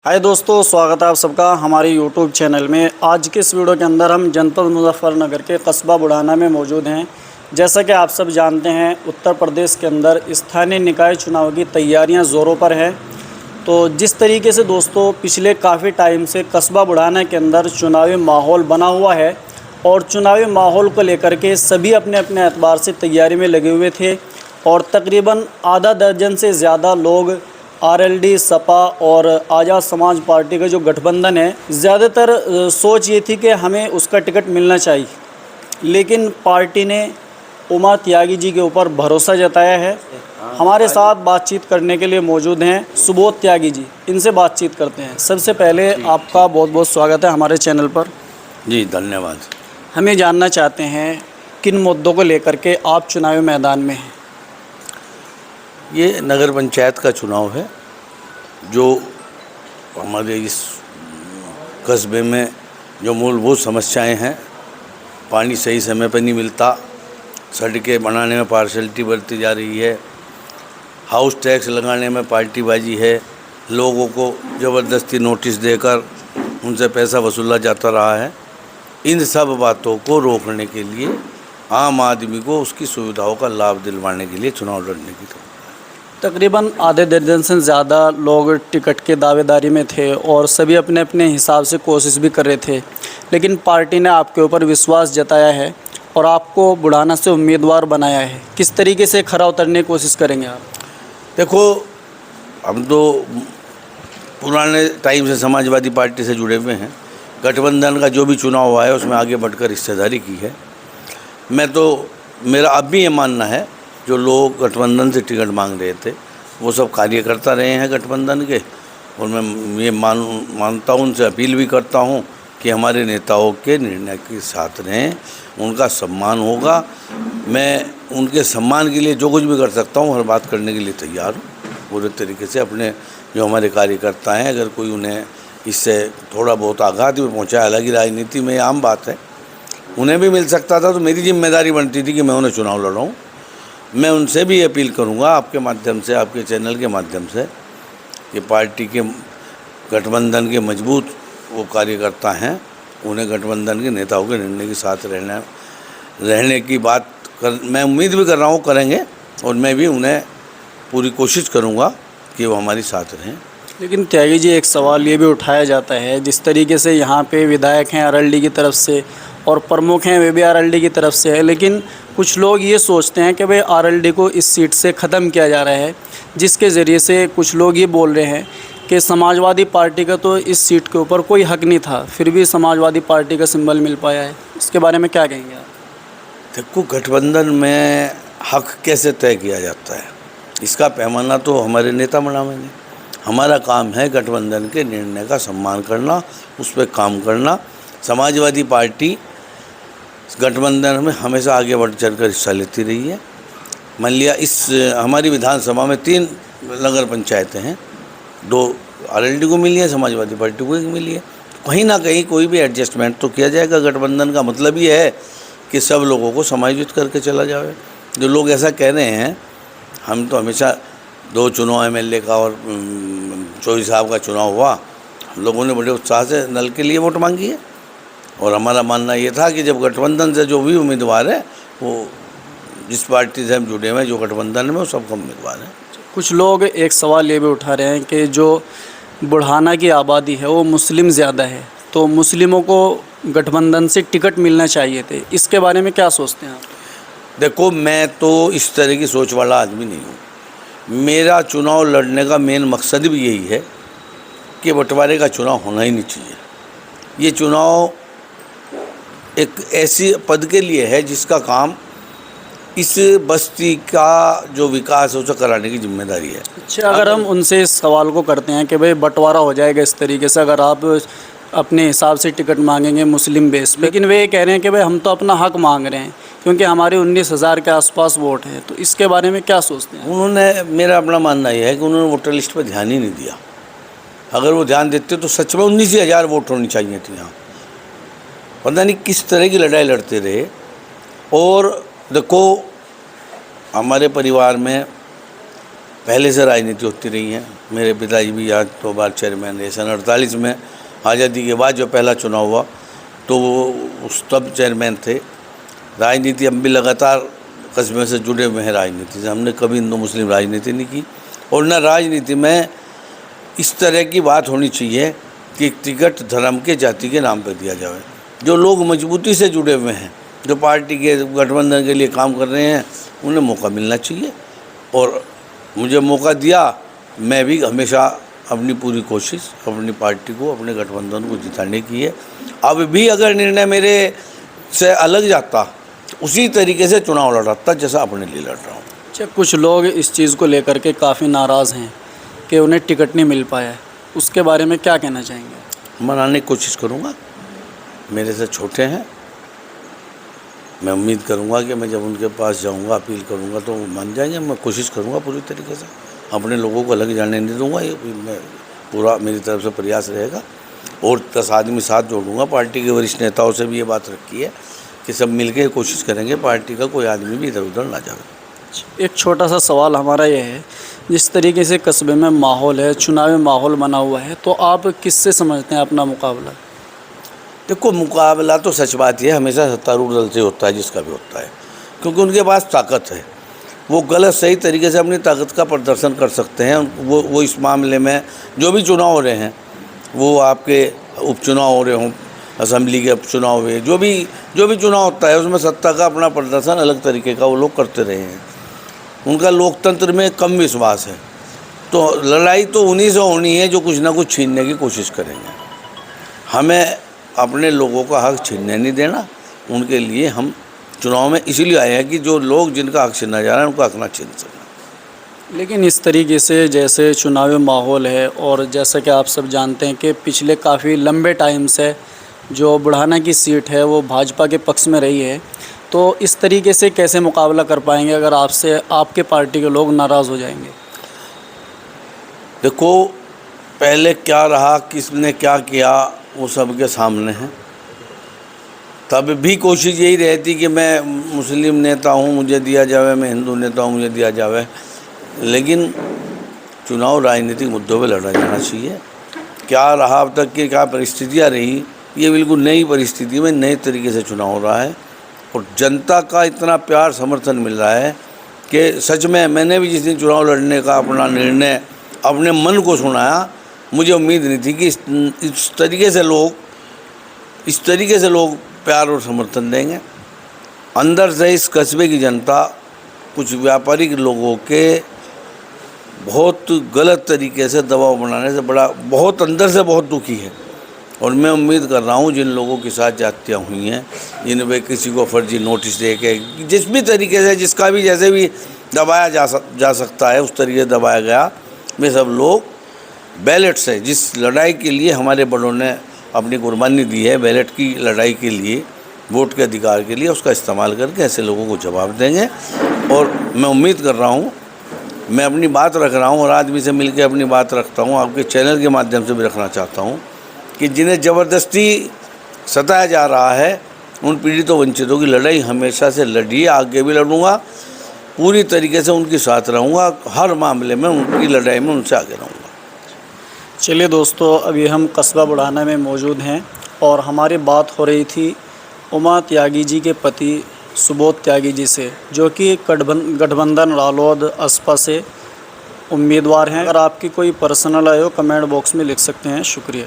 हाय दोस्तों, स्वागत है आप सबका हमारे यूट्यूब चैनल में। आज के इस वीडियो के अंदर हम जनपद मुजफ्फरनगर के कस्बा बुढ़ाना में मौजूद हैं। जैसा कि आप सब जानते हैं, उत्तर प्रदेश के अंदर स्थानीय निकाय चुनाव की तैयारियां ज़ोरों पर हैं। तो जिस तरीके से दोस्तों पिछले काफ़ी टाइम से कस्बा बुढ़ाना के अंदर चुनावी माहौल बना हुआ है और चुनावी माहौल को लेकर के सभी अपने अपने एतबार से तैयारी में लगे हुए थे और तकरीबन आधा दर्जन से ज़्यादा लोग आरएलडी, सपा और आज़ाद समाज पार्टी का जो गठबंधन है, ज़्यादातर सोच ये थी कि हमें उसका टिकट मिलना चाहिए। लेकिन पार्टी ने उमा त्यागी जी के ऊपर भरोसा जताया है। हमारे साथ बातचीत करने के लिए मौजूद हैं सुबोध त्यागी जी। इनसे बातचीत करते हैं। सबसे पहले आपका बहुत बहुत स्वागत है हमारे चैनल पर। जी धन्यवाद। हम ये जानना चाहते हैं किन मुद्दों को लेकर के आप चुनावी मैदान में हैं। ये नगर पंचायत का चुनाव है जो हमारे इस कस्बे में जो मूलभूत समस्याएं हैं, पानी सही समय पर नहीं मिलता, सड़कें बनाने में पार्शलिटी बरती जा रही है, हाउस टैक्स लगाने में पार्टीबाजी है, लोगों को ज़बरदस्ती नोटिस देकर उनसे पैसा वसूला जाता रहा है। इन सब बातों को रोकने के लिए आम आदमी को उसकी सुविधाओं का लाभ दिलवाने के लिए चुनाव लड़ने की तकरीबन आधे दर्जन से ज़्यादा लोग टिकट के दावेदारी में थे और सभी अपने अपने हिसाब से कोशिश भी कर रहे थे, लेकिन पार्टी ने आपके ऊपर विश्वास जताया है और आपको बुढ़ाना से उम्मीदवार बनाया है। किस तरीके से खरा उतरने की कोशिश करेंगे आप? देखो, हम तो पुराने टाइम से समाजवादी पार्टी से जुड़े हुए हैं। गठबंधन का जो भी चुनाव हुआ है उसमें आगे बढ़कर हिस्सेदारी की है। मेरा अब भी ये मानना है, जो लोग गठबंधन से टिकट मांग रहे थे वो सब कार्यकर्ता रहे हैं गठबंधन के, और मैं ये मानता हूँ, उनसे अपील भी करता हूँ कि हमारे नेताओं के निर्णय के साथ रहें, उनका सम्मान होगा। मैं उनके सम्मान के लिए जो कुछ भी कर सकता हूँ, हर बात करने के लिए तैयार हूँ पूरे तरीके से। अपने जो हमारे कार्यकर्ता हैं, अगर कोई उन्हें इससे थोड़ा बहुत आघात भी पहुँचाए, हालांकि राजनीति में आम बात है, उन्हें भी मिल सकता था, तो मेरी जिम्मेदारी बनती थी कि मैं उन्हें चुनाव लड़ाऊँ। मैं उनसे भी अपील करूंगा आपके माध्यम से, आपके चैनल के माध्यम से, कि पार्टी के गठबंधन के मजबूत वो कार्यकर्ता हैं, उन्हें गठबंधन के नेताओं के निर्णय के साथ रहने की बात मैं उम्मीद भी कर रहा हूँ करेंगे, और मैं भी उन्हें पूरी कोशिश करूँगा कि वो हमारे साथ रहें। लेकिन त्यागी जी, एक सवाल ये भी उठाया जाता है, जिस तरीके से यहाँ पे विधायक हैं आरएलडी की तरफ से और प्रमुख हैं वे भी आरएलडी की तरफ से है, लेकिन कुछ लोग ये सोचते हैं कि भाई आरएलडी को इस सीट से ख़त्म किया जा रहा है, जिसके ज़रिए से कुछ लोग ये बोल रहे हैं कि समाजवादी पार्टी का तो इस सीट के ऊपर कोई हक नहीं था, फिर भी समाजवादी पार्टी का सिंबल मिल पाया है। इसके बारे में क्या कहेंगे आप? देखो, गठबंधन में हक कैसे तय किया जाता है, इसका पैमाना तो हमारे नेता बनाएंगे। हमारा काम है गठबंधन के निर्णय का सम्मान करना, उस पर काम करना। समाजवादी पार्टी गठबंधन में हमेशा आगे बढ़ चढ़कर हिस्सा लेती रही है। मान लिया इस हमारी विधानसभा में 3 नगर पंचायतें हैं, 2 आरएलडी को मिली है, समाजवादी पार्टी को 1 मिली है। कहीं ना कहीं कोई भी एडजस्टमेंट तो किया जाएगा। गठबंधन का मतलब ये है कि सब लोगों को समायोजित करके चला जाए। जो लोग ऐसा कह रहे हैं, हम तो हमेशा 2 चुनाव एमएलए का और चौधरी साहब का चुनाव हुआ, हम लोगों ने बड़े उत्साह से नल के लिए वोट मांगी है, और हमारा मानना ये था कि जब गठबंधन से जो भी उम्मीदवार है, वो जिस पार्टी से हम जुड़े हुए हैं, जो गठबंधन में, वो सबका उम्मीदवार है। कुछ लोग एक सवाल ये भी उठा रहे हैं कि जो बुढ़ाना की आबादी है वो मुस्लिम ज़्यादा है, तो मुस्लिमों को गठबंधन से टिकट मिलना चाहिए थे। इसके बारे में क्या सोचते हैं आप? देखो, मैं तो इस तरह की सोच वाला आदमी नहीं हूँ। मेरा चुनाव लड़ने का मेन मकसद भी यही है कि बंटवारे का चुनाव होना ही नहीं चाहिए। ये चुनाव एक ऐसी पद के लिए है जिसका काम इस बस्ती का जो विकास है उसे कराने की जिम्मेदारी है। अच्छा, अगर हम उनसे इस सवाल को करते हैं कि भाई बंटवारा हो जाएगा इस तरीके से, अगर आप अपने हिसाब से टिकट मांगेंगे मुस्लिम बेस पे, लेकिन वे ये कह रहे हैं कि भाई हम तो अपना हक मांग रहे हैं क्योंकि हमारे 19,000 के आसपास वोट हैं, तो इसके बारे में क्या सोचते हैं? उन्होंने, मेरा अपना मानना यह है कि उन्होंने वोटर लिस्ट पर ध्यान ही नहीं दिया। अगर वो ध्यान देते तो सच में 19,000 वोट होनी चाहिए थी यहाँ। पता नहीं किस तरह की लड़ाई लड़ते रहे। और देखो, हमारे परिवार में पहले से राजनीति होती रही है। मेरे पिताजी भी यहाँ 2 बार चेयरमैन रहे। सन 48 में आज़ादी के बाद जो पहला चुनाव हुआ तो वो उस तब चेयरमैन थे। राजनीति हम भी लगातार कस्बे से जुड़े हुए हैं राजनीति से। हमने कभी हिंदू मुस्लिम राजनीति नहीं की और न राजनीति में इस तरह की बात होनी चाहिए कि टिकट धर्म के जाति के नाम पर दिया जाए। जो लोग मजबूती से जुड़े हुए हैं, जो पार्टी के गठबंधन के लिए काम कर रहे हैं, उन्हें मौका मिलना चाहिए और मुझे मौका दिया। मैं भी हमेशा अपनी पूरी कोशिश अपनी पार्टी को, अपने गठबंधन को जिताने की है। अब भी अगर निर्णय मेरे से अलग जाता तो उसी तरीके से चुनाव लड़ता जैसा अपने लिए लड़ रहा हूँ। अच्छा, कुछ लोग इस चीज़ को लेकर के काफ़ी नाराज़ हैं कि उन्हें टिकट नहीं मिल पाया है, उसके बारे में क्या कहना चाहेंगे? मनाने की कोशिश करूँगा। मेरे से छोटे हैं, मैं उम्मीद करूँगा कि मैं जब उनके पास जाऊँगा, अपील करूँगा तो वो मान जाएंगे। मैं कोशिश करूँगा पूरी तरीके से, अपने लोगों को अलग जाने नहीं दूँगा। ये मैं पूरा मेरी तरफ से प्रयास रहेगा और 10 आदमी साथ जोड़ूँगा। पार्टी के वरिष्ठ नेताओं से भी ये बात रखी है कि सब मिलकर कोशिश करेंगे पार्टी का कोई आदमी भी इधर उधर ना जाए। एक छोटा सा सवाल हमारा ये है, जिस तरीके से कस्बे में माहौल है, चुनावी माहौल बना हुआ है, तो आप किससे समझते हैं अपना मुकाबला? देखो, मुकाबला तो सच बात ये हमेशा सत्तारूढ़ दल से होता है, जिसका भी होता है, क्योंकि उनके पास ताकत है। वो गलत सही तरीके से अपनी ताकत का प्रदर्शन कर सकते हैं। वो इस मामले में जो भी चुनाव हो रहे हैं, वो आपके उपचुनाव हो रहे हों, असेंबली के उपचुनाव हुए, जो भी चुनाव होता है उसमें सत्ता का अपना प्रदर्शन अलग तरीके का वो लोग करते रहे हैं। उनका लोकतंत्र में कम विश्वास है, तो लड़ाई तो उन्हीं से होनी है जो कुछ ना कुछ छीनने की कोशिश करेंगे। हमें अपने लोगों का हक छीनने नहीं देना। उनके लिए हम चुनाव में इसीलिए आए हैं कि जो लोग जिनका हक छीना जा रहा है उनका हक ना छीन सकना। लेकिन इस तरीके से जैसे चुनावी माहौल है और जैसा कि आप सब जानते हैं कि पिछले काफ़ी लंबे टाइम से जो बुढ़ाना की सीट है वो भाजपा के पक्ष में रही है, तो इस तरीके से कैसे मुकाबला कर पाएंगे अगर आपसे आपके पार्टी के लोग नाराज़ हो जाएंगे? देखो, पहले क्या रहा, किसने क्या किया, वो सबके सामने है। तब भी कोशिश यही रहती कि मैं मुस्लिम नेता हूँ, मुझे दिया जावे, मैं हिंदू नेता हूँ, मुझे दिया जावे। लेकिन चुनाव राजनीतिक मुद्दों पे लड़ा जाना चाहिए। क्या रहा अब तक की, क्या परिस्थितियाँ रही, ये बिल्कुल नई परिस्थिति में नए तरीके से चुनाव हो रहा है और जनता का इतना प्यार समर्थन मिल रहा है कि सच में मैंने भी जिस दिन चुनाव लड़ने का अपना निर्णय अपने मन को सुनाया, मुझे उम्मीद नहीं थी कि इस तरीके से लोग प्यार और समर्थन देंगे। अंदर से इस कस्बे की जनता कुछ व्यापारिक लोगों के बहुत गलत तरीके से दबाव बनाने से बहुत अंदर से बहुत दुखी है और मैं उम्मीद कर रहा हूँ जिन लोगों के साथ जातियाँ हुई हैं, जिनमें किसी को फर्जी नोटिस दे के जिस भी तरीके से जिसका भी जैसे भी दबाया जा सकता है उस तरीके से दबाया गया। वे सब लोग बैलेट से, जिस लड़ाई के लिए हमारे बड़ों ने अपनी कुर्बानी दी है, बैलेट की लड़ाई के लिए, वोट के अधिकार के लिए, उसका इस्तेमाल करके ऐसे लोगों को जवाब देंगे। और मैं उम्मीद कर रहा हूँ, मैं अपनी बात रख रहा हूँ और आदमी से मिलकर अपनी बात रखता हूँ, आपके चैनल के माध्यम से भी रखना चाहता हूँ कि जिन्हें ज़बरदस्ती सताया जा रहा है, उन पीड़ितों वंचितों की लड़ाई हमेशा से लड़ी, आगे भी लड़ूंगा, पूरी तरीके से उनके साथ रहूँगा, हर मामले में उनकी लड़ाई में उनसे आगे रहूँगा। चलिए दोस्तों, अभी हम कस्बा बुढ़ाना में मौजूद हैं और हमारी बात हो रही थी उमा त्यागी जी के पति सुबोध त्यागी जी से, जो कि गठबंधन रालोद असपा से उम्मीदवार हैं। अगर आपकी कोई पर्सनल आए हो कमेंट बॉक्स में लिख सकते हैं। शुक्रिया।